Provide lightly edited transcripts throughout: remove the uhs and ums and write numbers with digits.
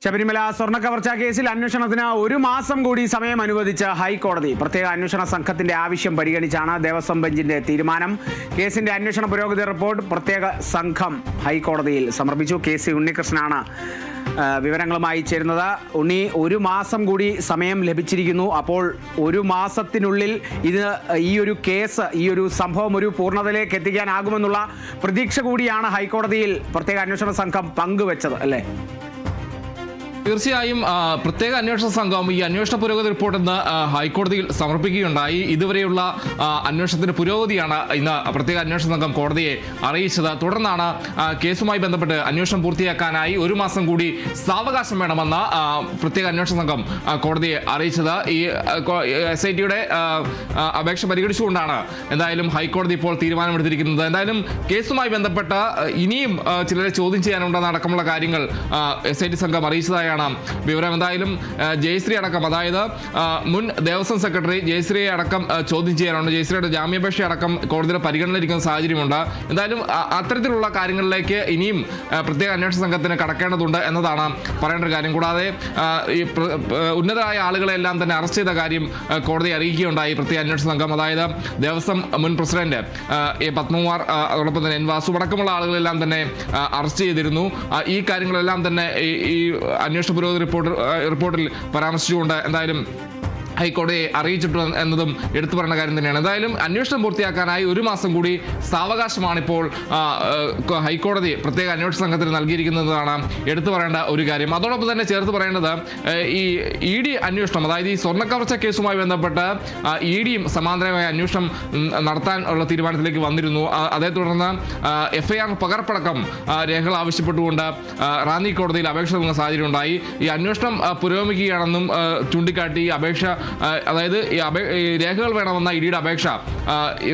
ശബരിമല സ്വർണ്ണക്കവർച്ചാ കേസിൽ അന്വേഷണത്തിന് ഒരു മാസം കൂടി സമയം അനുവദിച്ച ഹൈക്കോടതി. പ്രത്യേക അന്വേഷണ സംഘത്തിന്റെ ആവശ്യം പരിഗണിച്ചാണ് ദേവസ്വം ബെഞ്ചിന്റെ തീരുമാനം. കേസിന്റെ അന്വേഷണ പുരോഗതി റിപ്പോർട്ട് പ്രത്യേക സംഘം ഹൈക്കോടതിയിൽ സമർപ്പിച്ചു. KC ഉണ്ണികൃഷ്ണനാണ് വിവരങ്ങളുമായി ചേരുന്നത്. ഉണ്ണി, ഒരു മാസം കൂടി സമയം ലഭിച്ചിരിക്കുന്നു. അപ്പോൾ ഒരു മാസത്തിനുള്ളിൽ ഈ ഒരു കേസ്, ഈ ഒരു സംഭവം ഒരു പൂർണ്ണതയിലേക്ക് എത്തിക്കാനാകുമെന്നുള്ള പ്രതീക്ഷ കൂടിയാണ് ഹൈക്കോടതിയിൽ പ്രത്യേക അന്വേഷണ സംഘം പങ്കുവച്ചത്, അല്ലേ? തീർച്ചയായും പ്രത്യേക അന്വേഷണ സംഘം ഈ അന്വേഷണ പുരോഗതി റിപ്പോർട്ട് ഇന്ന് ഹൈക്കോടതിയിൽ സമർപ്പിക്കുകയുണ്ടായി. ഇതുവരെയുള്ള അന്വേഷണത്തിന്റെ പുരോഗതിയാണ് ഇന്ന് പ്രത്യേക അന്വേഷണ സംഘം കോടതിയെ അറിയിച്ചത്. തുടർന്നാണ് കേസുമായി ബന്ധപ്പെട്ട് അന്വേഷണം പൂർത്തിയാക്കാനായി ഒരു മാസം കൂടി സാവകാശം വേണമെന്ന് പ്രത്യേക അന്വേഷണ സംഘം കോടതിയെ അറിയിച്ചത്. ഈ SITയുടെ അപേക്ഷ പരിഗണിച്ചുകൊണ്ടാണ് എന്തായാലും ഹൈക്കോടതി ഇപ്പോൾ തീരുമാനമെടുത്തിരിക്കുന്നത്. എന്തായാലും കേസുമായി ബന്ധപ്പെട്ട് ഇനിയും ചിലരെ ചോദ്യം ചെയ്യാനുണ്ടെന്ന അടക്കമുള്ള കാര്യങ്ങൾ SIT സംഘം അറിയിച്ചതായാണ് വിവരം. എന്തായാലും ജയശ്രീ അടക്കം, അതായത് മുൻ ദേവസ്വം സെക്രട്ടറി ജയശ്രീയെ അടക്കം ചോദ്യം ചെയ്യാനുണ്ട്. ജയശ്രീയുടെ ജാമ്യാപേക്ഷ അടക്കം കോടതിയുടെ പരിഗണനയിലിരിക്കുന്ന സാഹചര്യമുണ്ട്. എന്തായാലും അത്തരത്തിലുള്ള കാര്യങ്ങളിലേക്ക് ഇനിയും പ്രത്യേക അന്വേഷണ സംഘത്തിന് കടക്കേണ്ടതുണ്ട് എന്നതാണ് പറയേണ്ട ഒരു കാര്യം. കൂടാതെ ഈ ഉന്നതരായ ആളുകളെല്ലാം തന്നെ അറസ്റ്റ് ചെയ്ത കാര്യം കോടതി അറിയിക്കുകയുണ്ടായി പ്രത്യേക അന്വേഷണ സംഘം. അതായത് ദേവസ്വം മുൻ പ്രസിഡന്റ് A. പത്മകുമാർ, അതോടൊപ്പം തന്നെ N. വാസു അടക്കമുള്ള ആളുകളെല്ലാം തന്നെ അറസ്റ്റ് ചെയ്തിരുന്നു. ഈ കാര്യങ്ങളെല്ലാം തന്നെ ഈ അന്വേഷണ പുരോഗതി റിപ്പോർട്ടിൽ പരാമർശിച്ചുകൊണ്ട് എന്തായാലും ഹൈക്കോടതിയെ അറിയിച്ചിട്ടുണ്ട് എന്നതും എടുത്തു പറയുന്ന കാര്യം തന്നെയാണ്. എന്തായാലും അന്വേഷണം പൂർത്തിയാക്കാനായി ഒരു മാസം കൂടി സാവകാശമാണ് ഇപ്പോൾ ഹൈക്കോടതി പ്രത്യേക അന്വേഷണ സംഘത്തിന് നൽകിയിരിക്കുന്നതാണ് എടുത്തു പറയേണ്ട ഒരു കാര്യം. അതോടൊപ്പം തന്നെ ചേർത്ത് പറയേണ്ടത് ഈ ED അന്വേഷണം, അതായത് ഈ സ്വർണ്ണക്കവർച്ച കേസുമായി ബന്ധപ്പെട്ട് EDയും സമാന്തരമായ അന്വേഷണം നടത്താൻ ഉള്ള തീരുമാനത്തിലേക്ക് വന്നിരുന്നു. അതേ തുടർന്ന് FIR പകർപ്പടക്കം രേഖകൾ ആവശ്യപ്പെട്ടുകൊണ്ട് റാന്നി കോടതിയിൽ അപേക്ഷ നൽകുന്ന സാഹചര്യം ഉണ്ടായി. ഈ അന്വേഷണം പുരോഗമിക്കുകയാണെന്നും ചൂണ്ടിക്കാട്ടി ഈ അപേക്ഷ, അതായത് ഈ രേഖകൾ വേണമെന്ന EDയുടെ അപേക്ഷ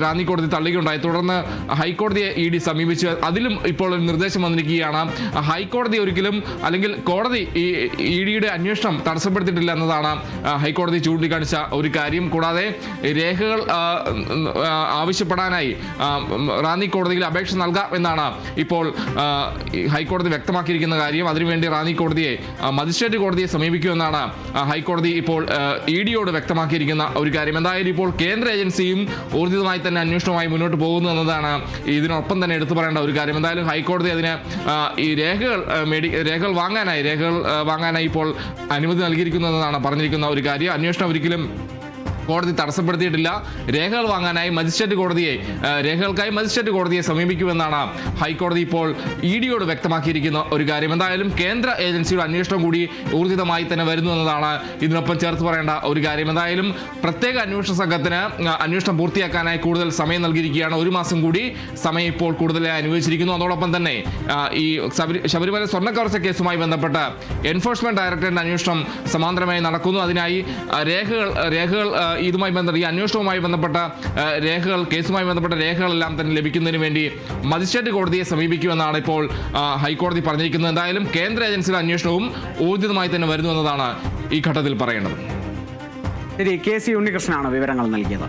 റാന്നി കോടതി തള്ളുകയുണ്ടായി. തുടർന്ന് ഹൈക്കോടതിയെ ED സമീപിച്ച് അതിലും ഇപ്പോൾ ഒരു നിർദ്ദേശം വന്നിരിക്കുകയാണ്. ഹൈക്കോടതി ഒരിക്കലും, അല്ലെങ്കിൽ കോടതി ഈ EDയുടെ അന്വേഷണം തടസ്സപ്പെടുത്തിയിട്ടില്ല എന്നതാണ് ഹൈക്കോടതി ചൂണ്ടിക്കാണിച്ച ഒരു കാര്യം. കൂടാതെ രേഖകൾ ആവശ്യപ്പെടാനായി റാന്നി കോടതിയിൽ അപേക്ഷ നൽകാം എന്നാണ് ഇപ്പോൾ ഹൈക്കോടതി വ്യക്തമാക്കിയിരിക്കുന്ന കാര്യം. അതിനുവേണ്ടി റാന്നി കോടതിയെ, മജിസ്ട്രേറ്റ് കോടതിയെ സമീപിക്കുമെന്നാണ് ഹൈക്കോടതി ഇപ്പോൾ EDയോട് വ്യക്തമാക്കിയിരിക്കുന്ന ഒരു കാര്യം. എന്തായാലും ഇപ്പോൾ കേന്ദ്ര ഏജൻസിയും ഊർജിതമായി തന്നെ അന്വേഷണവുമായി മുന്നോട്ട് പോകുന്നു എന്നതാണ് ഇതിനൊപ്പം തന്നെ എടുത്തു പറയേണ്ട ഒരു കാര്യം. എന്തായാലും ഹൈക്കോടതി അതിന് ഈ രേഖകൾ വാങ്ങാനായി ഇപ്പോൾ അനുമതി നൽകിയിരിക്കുന്നു എന്നതാണ് പറഞ്ഞിരിക്കുന്ന ഒരു കാര്യം. അന്വേഷണം ഒരിക്കലും കോടതി തടസ്സപ്പെടുത്തിയിട്ടില്ല. രേഖകൾ വാങ്ങാനായി രേഖകൾക്കായി മജിസ്ട്രേറ്റ് കോടതിയെ സമീപിക്കുമെന്നാണ് ഹൈക്കോടതി ഇപ്പോൾ EDയോട് വ്യക്തമാക്കിയിരിക്കുന്ന ഒരു കാര്യം. എന്തായാലും കേന്ദ്ര ഏജൻസിയുടെ അന്വേഷണം കൂടി ഊർജിതമായി തന്നെ വരുന്നു എന്നതാണ് ഇതിനൊപ്പം ചേർത്ത് പറയേണ്ട ഒരു കാര്യം. എന്തായാലും പ്രത്യേക അന്വേഷണ സംഘത്തിന് അന്വേഷണം പൂർത്തിയാക്കാനായി കൂടുതൽ സമയം നൽകിയിരിക്കുകയാണ്. ഒരു മാസം കൂടി സമയം ഇപ്പോൾ കൂടുതലായി അനുവദിച്ചിരിക്കുന്നു. അതോടൊപ്പം തന്നെ ഈ ശബരിമല സ്വർണ്ണക്കവർച്ച കേസുമായി ബന്ധപ്പെട്ട് എൻഫോഴ്സ്മെന്റ് ഡയറക്ടറേറ്റിന്റെ അന്വേഷണം സമാന്തരമായി നടക്കുന്നു. അതിനായി രേഖകൾ ഇതുമായി ബന്ധപ്പെട്ട ഈ അന്വേഷണവുമായി ബന്ധപ്പെട്ട കേസുമായി ബന്ധപ്പെട്ട രേഖകളെല്ലാം തന്നെ ലഭിക്കുന്നതിന് വേണ്ടി മജിസ്ട്രേറ്റ് കോടതിയെ സമീപിക്കുമെന്നാണ് ഇപ്പോൾ ഹൈക്കോടതി പറഞ്ഞിരിക്കുന്നത്. എന്തായാലും കേന്ദ്ര ഏജൻസിയുടെ അന്വേഷണവും ഊർജിതമായി തന്നെ വരുന്നു എന്നതാണ് ഈ ഘട്ടത്തിൽ പറയേണ്ടത്. ശരി, KC ഉണ്ണികൃഷ്ണനാണ് വിവരങ്ങൾ നൽകിയത്.